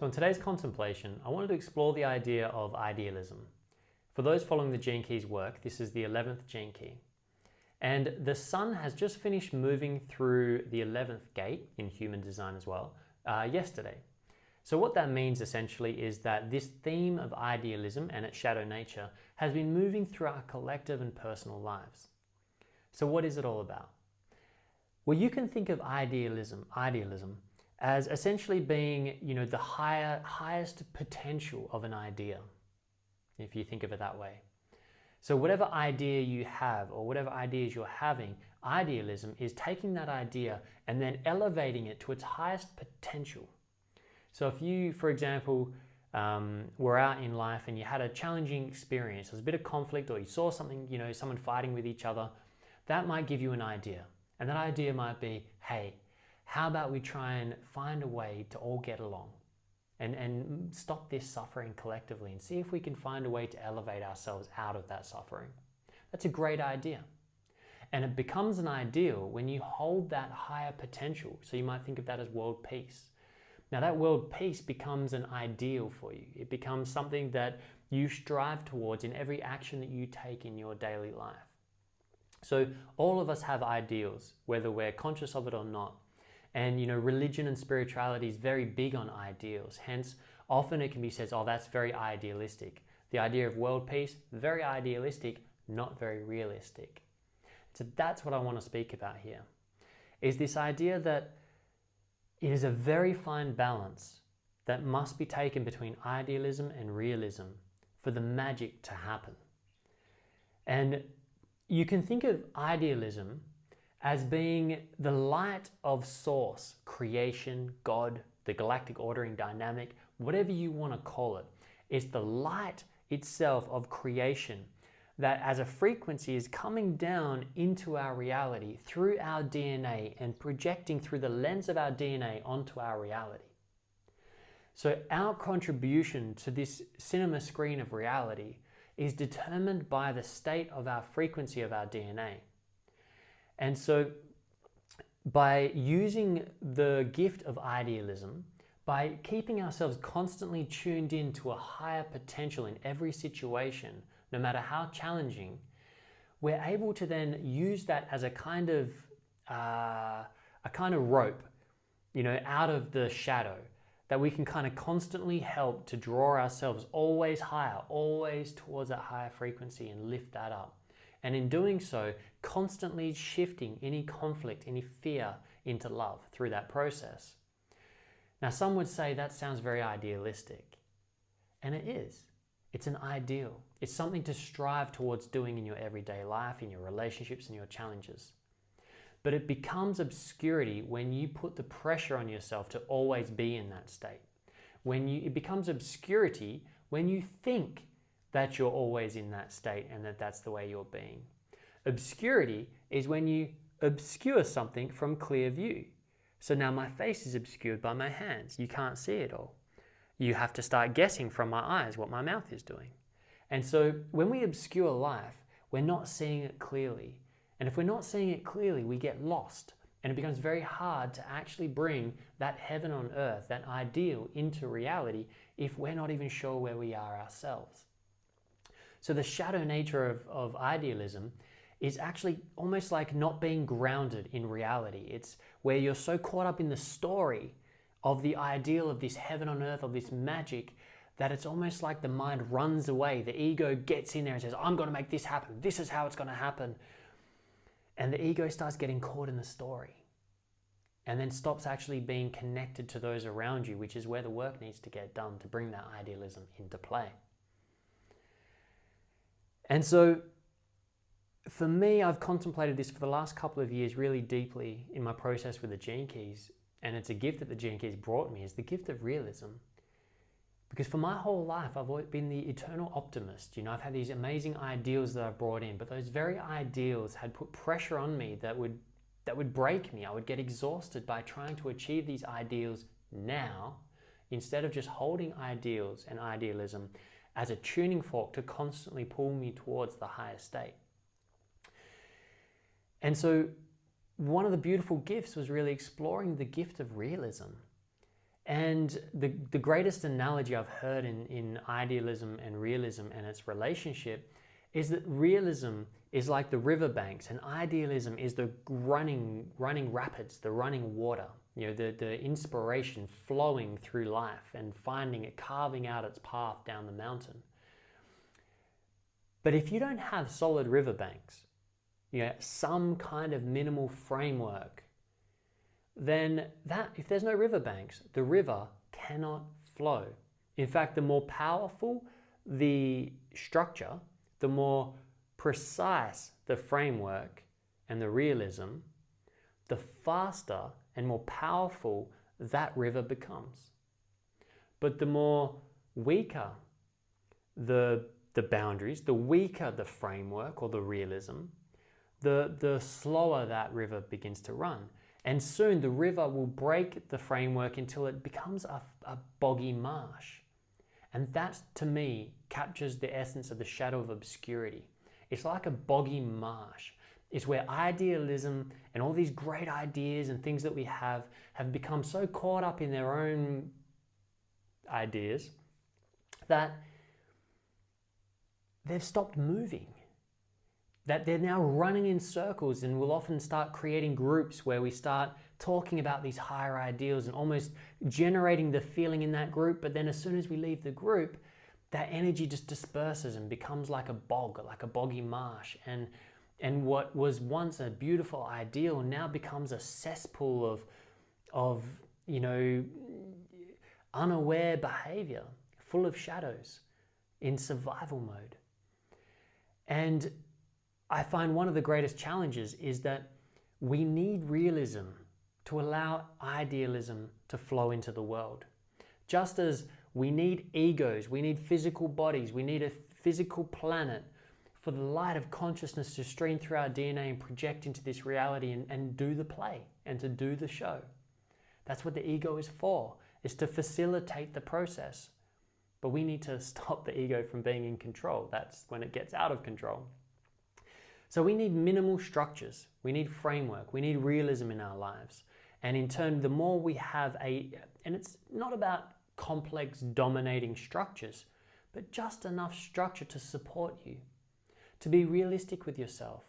So in today's contemplation, I wanted to explore the idea of idealism. For those following the Gene Keys work, this is the 11th Gene Key. And the sun has just finished moving through the 11th gate in human design as well, yesterday. So what that means essentially is that this theme of idealism and its shadow nature has been moving through our collective and personal lives. So what is it all about? Well, you can think of idealism as essentially being, the highest potential of an idea, if you think of it that way. So whatever idea you have or whatever ideas you're having, idealism is taking that idea and then elevating it to its highest potential. So if you, for example, were out in life and you had a challenging experience, there was a bit of conflict, or you saw something, someone fighting with each other, that might give you an idea. And that idea might be, hey, how about we try and find a way to all get along and stop this suffering collectively and see if we can find a way to elevate ourselves out of that suffering. That's a great idea. And it becomes an ideal when you hold that higher potential. So you might think of that as world peace. Now that world peace becomes an ideal for you. It becomes something that you strive towards in every action that you take in your daily life. So all of us have ideals, whether we're conscious of it or not. And religion and spirituality is very big on ideals. Hence, often it can be said, oh, that's very idealistic. The idea of world peace, very idealistic, not very realistic. So that's what I want to speak about here, is this idea that it is a very fine balance that must be taken between idealism and realism for the magic to happen. And you can think of idealism as being the light of source, creation, God, the galactic ordering dynamic, whatever you want to call it. It's the light itself of creation that as a frequency is coming down into our reality through our DNA and projecting through the lens of our DNA onto our reality. So our contribution to this cinema screen of reality is determined by the state of our frequency of our DNA. And so by using the gift of idealism, by keeping ourselves constantly tuned in to a higher potential in every situation, no matter how challenging, we're able to then use that as a kind of rope, out of the shadow, that we can kind of constantly help to draw ourselves always higher, always towards that higher frequency and lift that up. And in doing so, constantly shifting any conflict, any fear into love through that process. Now, some would say that sounds very idealistic. And it is. It's an ideal. It's something to strive towards doing in your everyday life, in your relationships and your challenges. But it becomes obscurity when you put the pressure on yourself to always be in that state. It becomes obscurity when you think that you're always in that state and that that's the way you're being. Obscurity is when you obscure something from clear view. So now my face is obscured by my hands. You can't see it all. You have to start guessing from my eyes what my mouth is doing. And so when we obscure life, we're not seeing it clearly. And if we're not seeing it clearly, we get lost. And it becomes very hard to actually bring that heaven on earth, that ideal, into reality if we're not even sure where we are ourselves. So the shadow nature of idealism is actually almost like not being grounded in reality. It's where you're so caught up in the story of the ideal of this heaven on earth, of this magic, that it's almost like the mind runs away. The ego gets in there and says, I'm going to make this happen. This is how it's going to happen. And the ego starts getting caught in the story and then stops actually being connected to those around you, which is where the work needs to get done to bring that idealism into play. And so for me, I've contemplated this for the last couple of years really deeply in my process with the Gene Keys. And it's a gift that the Gene Keys brought me, is the gift of realism. Because for my whole life, I've always been the eternal optimist. I've had these amazing ideals that I've brought in, but those very ideals had put pressure on me that would break me. I would get exhausted by trying to achieve these ideals now, instead of just holding ideals and idealism as a tuning fork to constantly pull me towards the higher state. And so one of the beautiful gifts was really exploring the gift of realism And the greatest analogy I've heard in idealism and realism and its relationship is that realism is like the riverbanks and idealism is the running rapids, the running water, the inspiration flowing through life and finding it, carving out its path down the mountain. But if you don't have solid riverbanks, some kind of minimal framework, then if there's no riverbanks, the river cannot flow. In fact, the more powerful the structure, the more precise the framework and the realism, the faster and more powerful that river becomes. But the more weaker the boundaries, the weaker the framework or the realism, the slower that river begins to run. And soon the river will break the framework until it becomes a boggy marsh. And that, to me, captures the essence of the shadow of obscurity. It's like a boggy marsh. It's where idealism and all these great ideas and things that we have become so caught up in their own ideas that they've stopped moving. That they're now running in circles, and we'll often start creating groups where we start talking about these higher ideals and almost generating the feeling in that group. But then as soon as we leave the group, that energy just disperses and becomes like a bog, like a boggy marsh. And what was once a beautiful ideal now becomes a cesspool of unaware behavior, full of shadows, in survival mode. And I find one of the greatest challenges is that we need realism to allow idealism to flow into the world. Just as we need egos, we need physical bodies, we need a physical planet for the light of consciousness to stream through our DNA and project into this reality and do the play and to do the show. That's what the ego is for, is to facilitate the process. But we need to stop the ego from being in control. That's when it gets out of control. So we need minimal structures, we need framework, we need realism in our lives. And in turn, the more we have and it's not about complex dominating structures, but just enough structure to support you, to be realistic with yourself.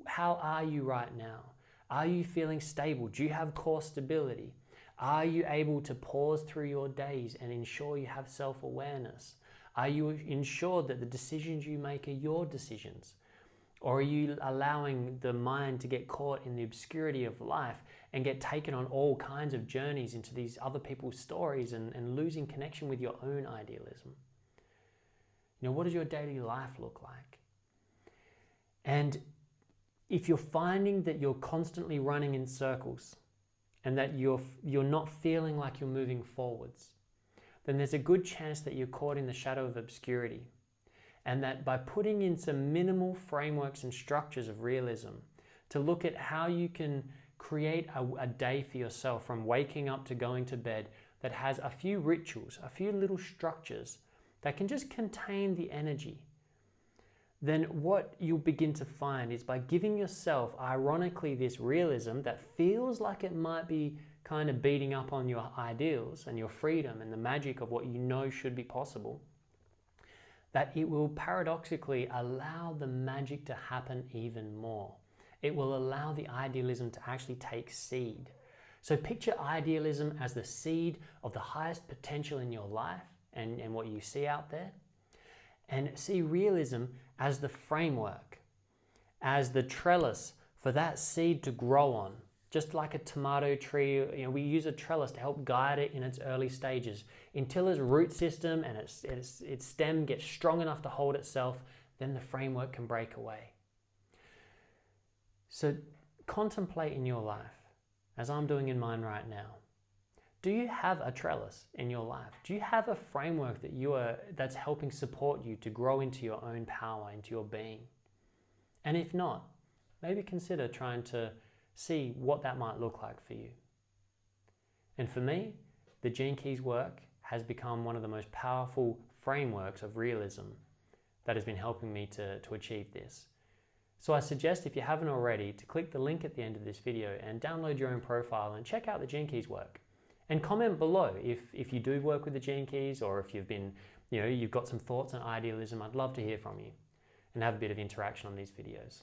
How are you right now? Are you feeling stable? Do you have core stability? Are you able to pause through your days and ensure you have self-awareness? Are you ensured that the decisions you make are your decisions? Or are you allowing the mind to get caught in the obscurity of life and get taken on all kinds of journeys into these other people's stories and losing connection with your own idealism? What does your daily life look like? And if you're finding that you're constantly running in circles and that you're not feeling like you're moving forwards, then there's a good chance that you're caught in the shadow of obscurity. And that by putting in some minimal frameworks and structures of realism to look at how you can create a day for yourself from waking up to going to bed that has a few rituals, a few little structures that can just contain the energy, then what you'll begin to find is by giving yourself, ironically, this realism that feels like it might be kind of beating up on your ideals and your freedom and the magic of what you know should be possible, that it will paradoxically allow the magic to happen even more. It will allow the idealism to actually take seed. So picture idealism as the seed of the highest potential in your life and what you see out there. And see realism as the framework, as the trellis for that seed to grow on. Just like a tomato tree, we use a trellis to help guide it in its early stages until its root system and its stem gets strong enough to hold itself, then the framework can break away. So contemplate in your life, as I'm doing in mine right now. Do you have a trellis in your life? Do you have a framework that's helping support you to grow into your own power, into your being? And if not, maybe consider trying to see what that might look like for you. And for me, the Gene Keys work has become one of the most powerful frameworks of realism that has been helping me to achieve this. So I suggest, if you haven't already, to click the link at the end of this video and download your own profile and check out the Gene Keys work. And comment below if you do work with the gene keys, or if you've been, you've got some thoughts on idealism. I'd love to hear from you and have a bit of interaction on these videos.